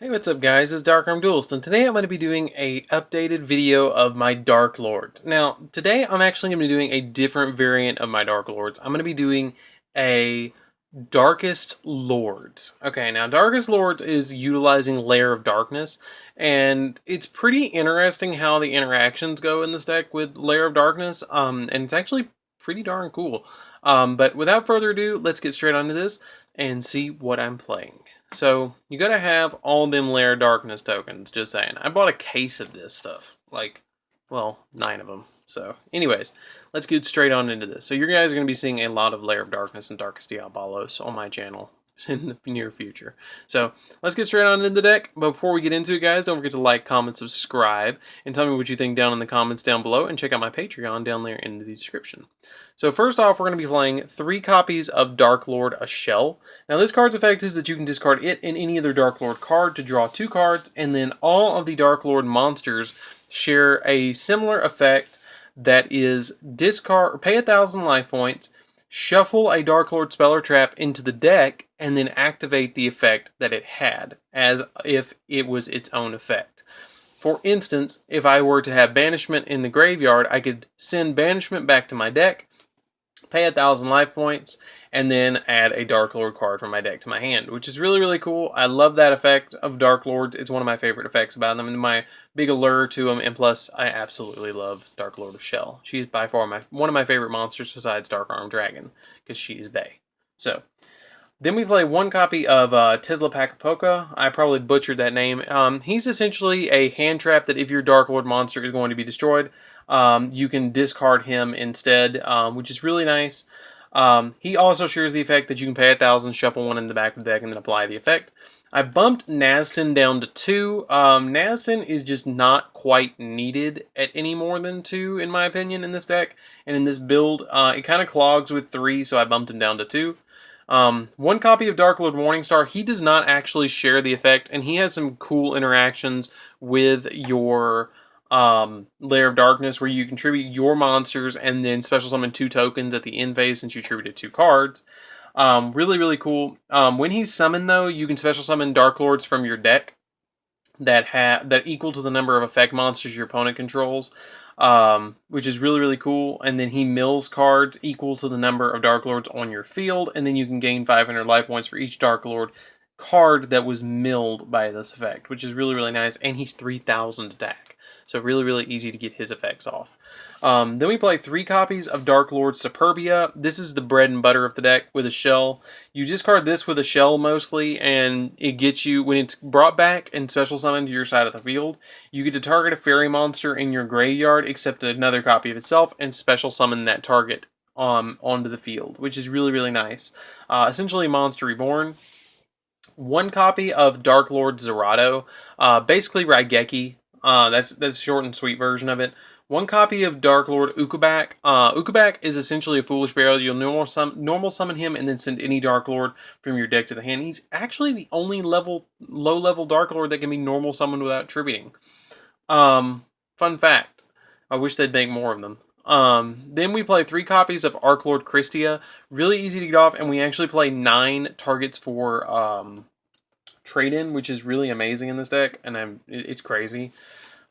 Hey, what's up guys, it's DarkArmedDuelist, and today I'm going to be doing a updated video of my Darklord. Now, today I'm actually going to be doing a different variant of my Darklords. I'm going to be doing a Darkest Lords. Okay, now Darkest Lords is utilizing Lair of Darkness, and it's pretty interesting how the interactions go in this deck with Lair of Darkness, and it's actually pretty darn cool. But without further ado, let's get straight onto this and see what I'm playing. So, you gotta have all them Lair Darkness tokens, just saying. I bought a case of this stuff. Like, well, 9 of them. So, anyways, let's get straight on into this. So, you guys are going to be seeing a lot of Lair of Darkness and Darkest Diabolos on my channel in the near future. So, let's get straight on into the deck. But before we get into it, guys, don't forget to like, comment, subscribe, and tell me what you think down in the comments down below, and check out my Patreon down there in the description. So first off, we're going to be playing 3 copies of Darklord, a shell. Now this card's effect is that you can discard it and any other Darklord card to draw 2 cards, and then all of the Darklord monsters share a similar effect that is discard, pay 1,000 life points, shuffle a Darklord spell or trap into the deck, and then activate the effect that it had, as if it was its own effect. For instance, if I were to have Banishment in the graveyard, I could send Banishment back to my deck, pay 1,000 life points, and then add a Darklord card from my deck to my hand, which is really, really cool. I love that effect of Darklords. It's one of my favorite effects about them, and my big allure to them, and plus, I absolutely love Darklord of Shell. She is by far one of my favorite monsters besides Dark Armed Dragon, because she is bae. So, then we play 1 copy of Teslapacapoca. I probably butchered that name. He's essentially a hand trap that if your Darklord monster is going to be destroyed, you can discard him instead, which is really nice. He also shares the effect that you can pay 1,000, shuffle 1 in the back of the deck, and then apply the effect. I bumped Nazton down to 2. Nazton is just not quite needed at any more than 2, in my opinion, in this deck. And in this build, it kind of clogs with 3, so I bumped him down to 2. 1 copy of Darklord Morningstar. He does not actually share the effect, and he has some cool interactions with your Lair of Darkness, where you contribute your monsters and then special summon 2 tokens at the end phase since you attributed 2 cards. Really, really cool. When he's summoned, though, you can special summon Darklords from your deck that equal to the number of effect monsters your opponent controls, which is really, really cool. And then he mills cards equal to the number of Darklords on your field, and then you can gain 500 life points for each Darklord card that was milled by this effect, which is really, really nice. And he's 3,000 attack, so really, really easy to get his effects off. Then we play 3 copies of Darklord Superbia. This is the bread and butter of the deck with a shell. You discard this with a shell mostly, and it gets you, when it's brought back and special summoned to your side of the field, you get to target a fairy monster in your graveyard except another copy of itself and special summon that target onto the field, which is really, really nice. Essentially Monster Reborn. 1 copy of Darklord Zerato, basically Raigeki. That's a short and sweet version of it. 1 copy of Darklord Ukobak. Ukobak is essentially a Foolish Burial. You'll normal summon him and then send any Darklord from your deck to the hand. He's actually the only low-level Darklord that can be normal summoned without attributing. Fun fact. I wish they'd make more of them. Then we play 3 copies of Arklord Christia. Really easy to get off, and we actually play 9 targets for trade-in, which is really amazing in this deck, and it's crazy.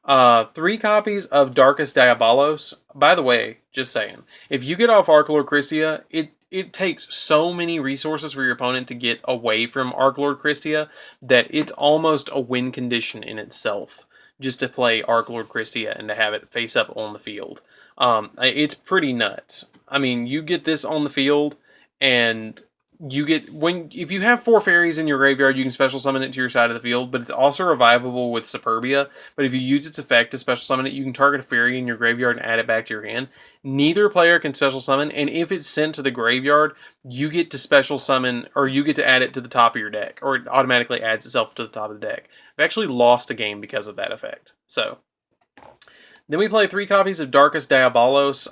3 copies of Darkest Diabolos. By the way, just saying, if you get off Arklord Christia, it takes so many resources for your opponent to get away from Arklord Christia that it's almost a win condition in itself just to play Arklord Christia and to have it face up on the field. It's pretty nuts. I mean, you get this on the field, and if you have 4 fairies in your graveyard, you can special summon it to your side of the field, but it's also revivable with Superbia. But if you use its effect to special summon it, you can target a fairy in your graveyard and add it back to your hand. Neither player can special summon, and if it's sent to the graveyard, you get to special summon, or you get to add it to the top of your deck, or it automatically adds itself to the top of the deck. I've actually lost a game because of that effect. So then we play 3 copies of Darkest Diabolos.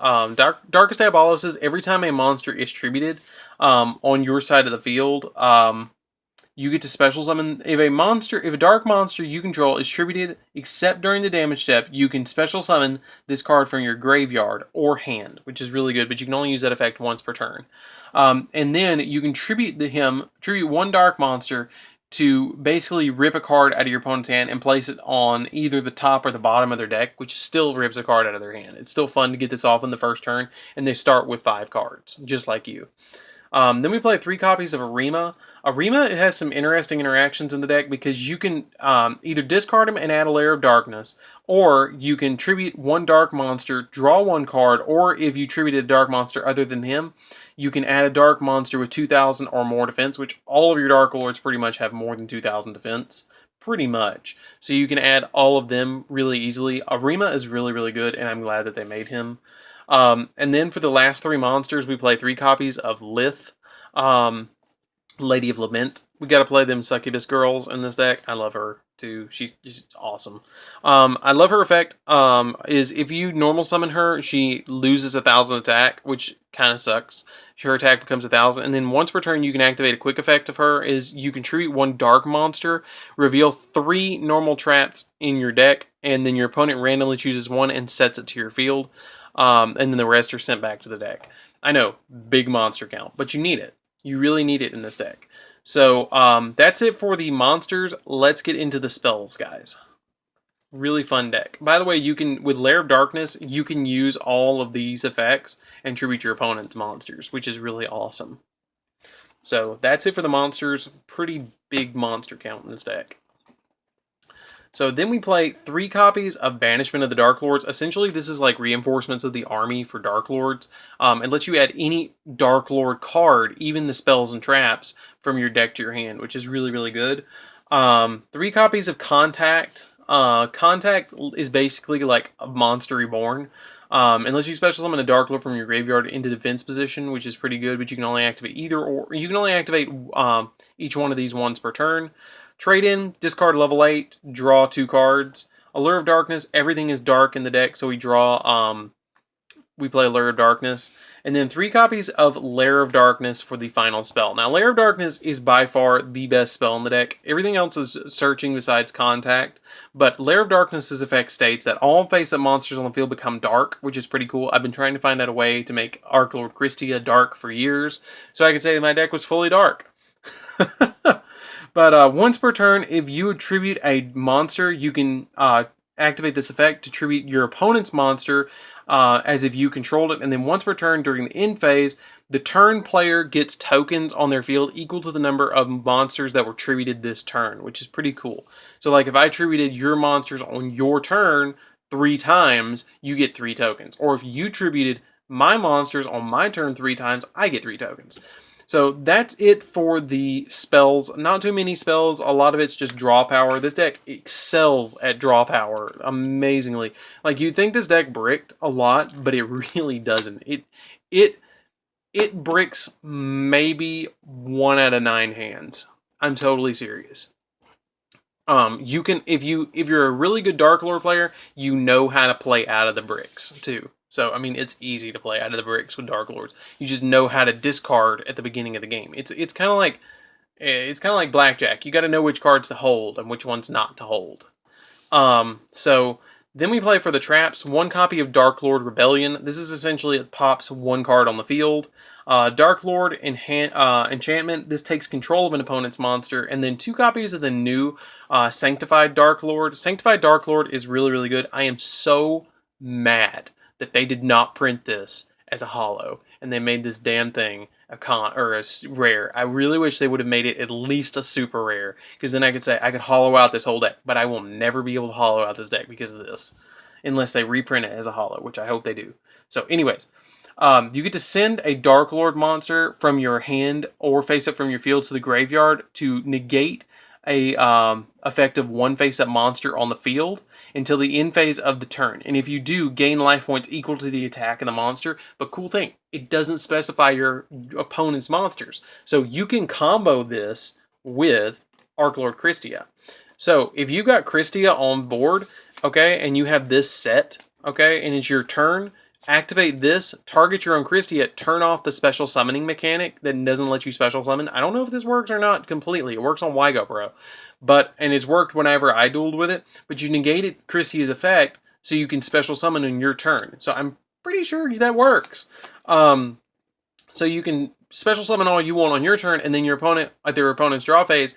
Darkest Diabolos is every time a monster is tributed on your side of the field, you get to special summon. If a dark monster you control is tributed except during the damage step, you can special summon this card from your graveyard or hand, which is really good, but you can only use that effect once per turn. And then you can tribute 1 dark monster to basically rip a card out of your opponent's hand and place it on either the top or the bottom of their deck, which still rips a card out of their hand. It's still fun to get this off in the first turn, and they start with 5 cards, just like you. Then we play 3 copies of Arima. Arima has some interesting interactions in the deck because you can either discard him and add a Lair of Darkness, or you can tribute 1 dark monster, draw 1 card, or if you tributed a dark monster other than him, you can add a dark monster with 2,000 or more defense, which all of your Dark Lords pretty much have more than 2,000 defense. Pretty much. So you can add all of them really easily. Arima is really, really good, and I'm glad that they made him. And then for the last 3 monsters, we play 3 copies of Lith, Lady of Lament. We got to play them Succubus girls in this deck. I love her too. She's just awesome. I love her effect. Is if you normal summon her, she loses 1,000 attack, which kind of sucks. Her attack becomes 1,000, and then once per turn, you can activate a quick effect of her. Is you contribute 1 dark monster, reveal 3 normal traps in your deck, and then your opponent randomly chooses 1 and sets it to your field. And then the rest are sent back to the deck. I know, big monster count, but you need it. You really need it in this deck. So that's it for the monsters. Let's get into the spells, guys. Really fun deck. By the way, you can, with Lair of Darkness, you can use all of these effects and tribute your opponent's monsters, which is really awesome. So that's it for the monsters. Pretty big monster count in this deck. So then we play 3 copies of Banishment of the Darklords. Essentially, this is like reinforcements of the army for Darklords. It lets you add any Darklord card, even the spells and traps, from your deck to your hand, which is really, really good. 3 copies of Contact. Contact is basically like a Monster Reborn. Unless you special summon a Darklord from your graveyard into defense position, which is pretty good, but you can only activate either, or you can only activate each one of these once per turn. Trade in, discard level 8, draw 2 cards. Allure of Darkness, everything is dark in the deck, so we play Allure of Darkness. And then 3 copies of Lair of Darkness for the final spell. Now, Lair of Darkness is by far the best spell in the deck. Everything else is searching besides Contact, but Lair of Darkness's effect states that all face-up monsters on the field become dark, which is pretty cool. I've been trying to find out a way to make Archlord Christia dark for years, so I could say that my deck was fully dark. But once per turn, if you attribute a monster, you can activate this effect to tribute your opponent's monster as if you controlled it. And then once per turn during the end phase, the turn player gets tokens on their field equal to the number of monsters that were tributed this turn, which is pretty cool. So like if I tributed your monsters on your turn 3 times, you get 3 tokens. Or if you tributed my monsters on my turn 3 times, I get 3 tokens. So that's it for the spells. Not too many spells. A lot of it's just draw power. This deck excels at draw power amazingly. Like, you'd think this deck bricked a lot, but it really doesn't. It bricks maybe 1 out of 9 hands. I'm totally serious. You can, if you're a really good Darklord player, you know how to play out of the bricks too. So, I mean, it's easy to play out of the bricks with Darklords. You just know how to discard at the beginning of the game. It's kind of like blackjack. You got to know which cards to hold and which ones not to hold. So then we play for the traps 1 copy of Darklord Rebellion. This is essentially, it pops 1 card on the field. Darklord Enchantment. This takes control of an opponent's monster, and then 2 copies of the new Sanctified Darklord. Sanctified Darklord is really, really good. I am so mad that they did not print this as a holo, and they made this damn thing a rare. I really wish they would have made it at least a super rare, because then I could say I could holo out this whole deck, but I will never be able to holo out this deck because of this, unless they reprint it as a holo, which I hope they do. So anyways, you get to send a Darklord monster from your hand or face up from your field to the graveyard to negate a effect of 1 face-up monster on the field until the end phase of the turn. And if you do, gain life points equal to the attack of the monster. But cool thing, it doesn't specify your opponent's monsters. So you can combo this with Archlord Christia. So if you got Christia on board, okay, and you have this set, okay, and it's your turn, activate this, target your own Christia, turn off the special summoning mechanic that doesn't let you special summon. I don't know if this works or not completely. It works on Yugioh Pro. And it's worked whenever I dueled with it, but you negated Christia's effect so you can special summon in your turn. So I'm pretty sure that works. So you can special summon all you want on your turn, and then your opponent, at their opponent's draw phase,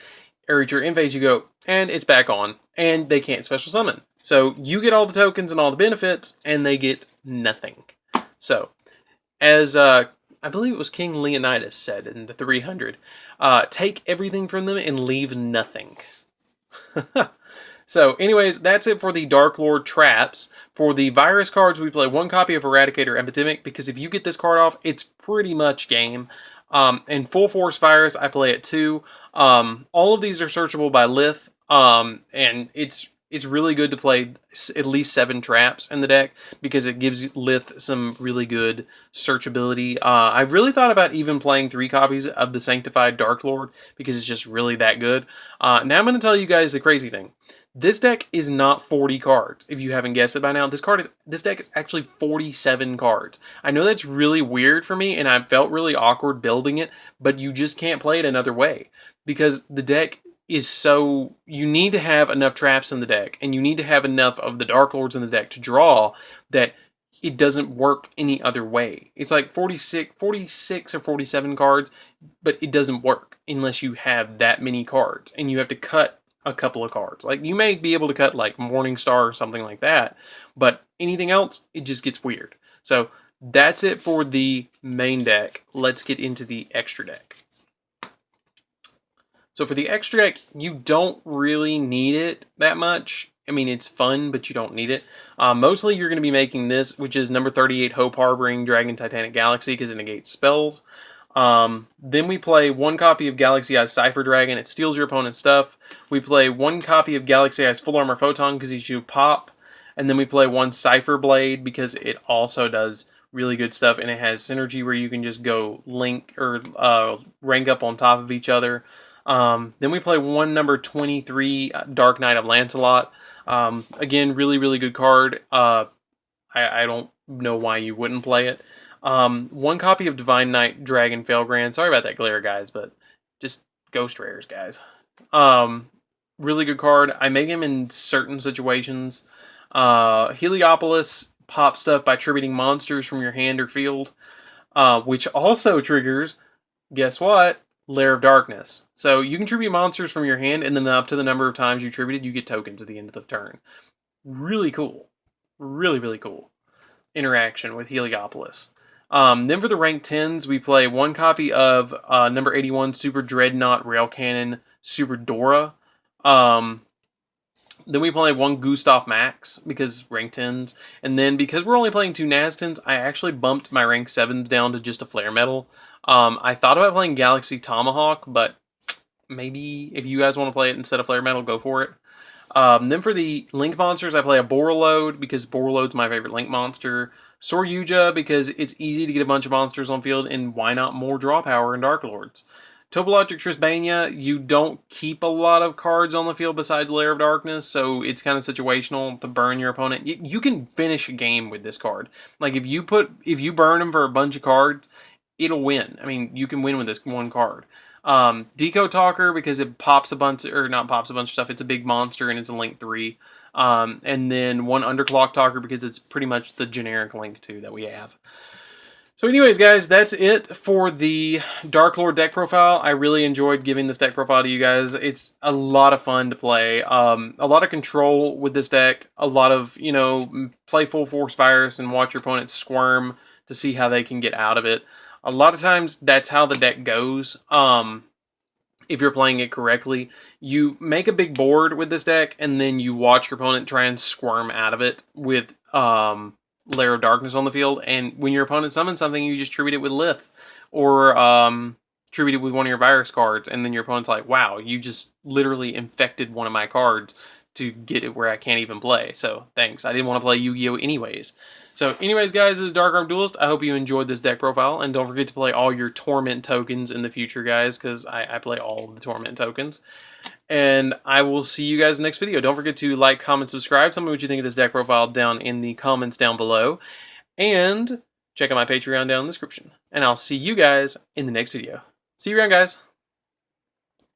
every turn in phase Yugioh, and it's back on, and they can't special summon. So you get all the tokens and all the benefits, and they get nothing. So, as I believe it was King Leonidas said in the 300, take everything from them and leave nothing. So, anyways, that's it for the Darklord traps. For the virus cards, we play one copy of Eradicator Epidemic, because if you get this card off, it's pretty much game. And Full Force Virus, I play it too. All of these are searchable by Lith, and it's really good to play at least 7 traps in the deck, because it gives Lith some really good searchability. I've really thought about even playing 3 copies of the Sanctified Darklord, because it's just really that good. Now I'm going to tell you guys the crazy thing. This deck is not 40 cards, if you haven't guessed it by now. This deck is actually 47 cards. I know that's really weird for me, and I felt really awkward building it, but you just can't play it another way, because the deck is so... You need to have enough traps in the deck, and you need to have enough of the Dark Lords in the deck to draw that it doesn't work any other way. It's like 46 or 47 cards, but it doesn't work unless you have that many cards, and you have to cut a couple of cards. Like, you may be able to cut like Morningstar or something like that, but anything else, it just gets weird. So that's it for the main deck. Let's get into the extra deck. So for the extra deck, you don't really need it that much. I mean, it's fun, but you don't need it. Mostly you're going to be making this, which is number 38, Hope Harboring Dragon Titanic Galaxy, because it negates spells. Then we play one copy of Galaxy Eyes Cypher Dragon. It steals your opponent's stuff. We play one copy of Galaxy Eyes Full Armor Photon, because you do pop. And then we play one Cypher Blade, because it also does really good stuff, and it has synergy where you can just go link or rank up on top of each other. Then we play one number 23 Dark Knight of Lancelot. Again, really, really good card. I don't know why you wouldn't play it. One copy of Divine Knight Dragon Felgrand. Sorry about that glare, guys, but just ghost rares, guys. Really good card. I make him in certain situations. Heliopolis pop stuff by tributing monsters from your hand or field, which also triggers, guess what? Lair of Darkness. So you can tribute monsters from your hand, and then up to the number of times you tributed, you get tokens at the end of the turn. Really cool. Really, really cool interaction with Heliopolis. Then for the rank 10s, we play one copy of number 81 Super Dreadnought Rail Cannon Super Dora. Then we play one Gustav Max, because rank 10s. And then because we're only playing 2 Naz-10s, I actually bumped my rank 7s down to just a Flare Metal. I thought about playing Galaxy Tomahawk, but maybe if you guys want to play it instead of Flare Metal, go for it. Then for the Link monsters, I play a Borreload, because Borreload's my favorite Link monster. Soryuja, because it's easy to get a bunch of monsters on field, and why not more draw power in Dark Lords? Topologic Trisbania, you don't keep a lot of cards on the field besides Lair of Darkness, so it's kind of situational to burn your opponent. You can finish a game with this card. Like, if you burn him for a bunch of cards, it'll win. I mean, you can win with this one card. Deco Talker, because it pops a bunch, or not pops a bunch of stuff, it's a big monster and it's a Link 3. And then one Underclock Talker, because it's pretty much the generic Link 2 that we have. So anyways, guys, that's it for the Darklord deck profile. I really enjoyed giving this deck profile to you guys. It's a lot of fun to play. A lot of control with this deck. A lot of, play Full Force Virus and watch your opponent squirm to see how they can get out of it. A lot of times, that's how the deck goes. If you're playing it correctly, you make a big board with this deck, and then you watch your opponent try and squirm out of it with Lair of Darkness on the field. And when your opponent summons something, you just tribute it with Lith, or tribute it with one of your virus cards, and then your opponent's like, wow, you just literally infected one of my cards to get it where I can't even play. So thanks. I didn't want to play Yu-Gi-Oh anyways. So anyways, guys, this is DarkArmedDuelist. I hope you enjoyed this deck profile, and don't forget to play all your Torment tokens in the future, guys, because I play all of the Torment tokens. And I will see you guys in the next video. Don't forget to like, comment, subscribe. Tell me what you think of this deck profile down in the comments down below. And check out my Patreon down in the description. And I'll see you guys in the next video. See you around, guys.